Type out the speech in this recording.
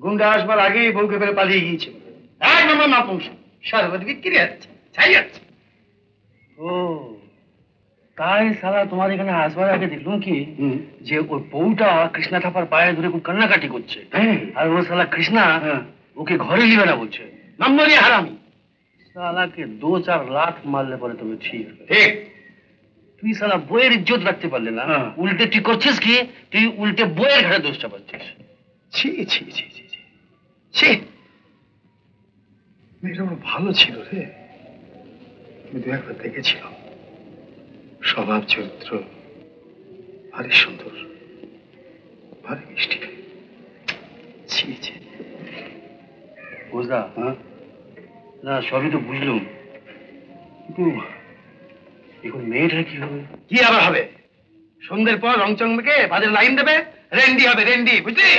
গুন্ডা আসবার আগেই বউকে ফেলে পালিয়ে গিয়েছিল। এক নম্বর নপুংসক, সর্বত বিক্রি যাচ্ছে, ছাই যাচ্ছে। ও তাই সালা তোমার এখানে আসবার আগে দেখলাম কি যে ওই বউটা কৃষ্ণা থাপার পায়ে ধরে খুব কান্নাকাটি করছে, আর ও সালা কৃষ্ণা ওকে ঘরে নিবে না বলছে। নম্বরই হারামি। সালাকে 2-4 লাখ মারলে পরে তবে ঠিক। ঠিক। তুই সালা বইয়ের ইজ্জত রাখতে পারলে না, উল্টে তুই করছিস কি, তুই উল্টে বইয়ের ঘাড়ে দোষটা পাচ্ছিস। ছি ছি ছি ছি ছি ছি। মেয়েটা বড় ভালো ছিল রে, আমি 2-একবার দেখেছিলাম। স্বভাব চরিত্র ভারী সুন্দর, ভারী মিষ্টি। ছি ছি। বুঝলা? না সবই তো বুঝলুম, কিন্তু এখন মেয়েটার কি হবে? কি আবার হবে? সন্ধ্যের পর রংচং মেখে বাজারে লাইন দেবে, রেন্ডি হবে, রেন্ডি, বুঝলি?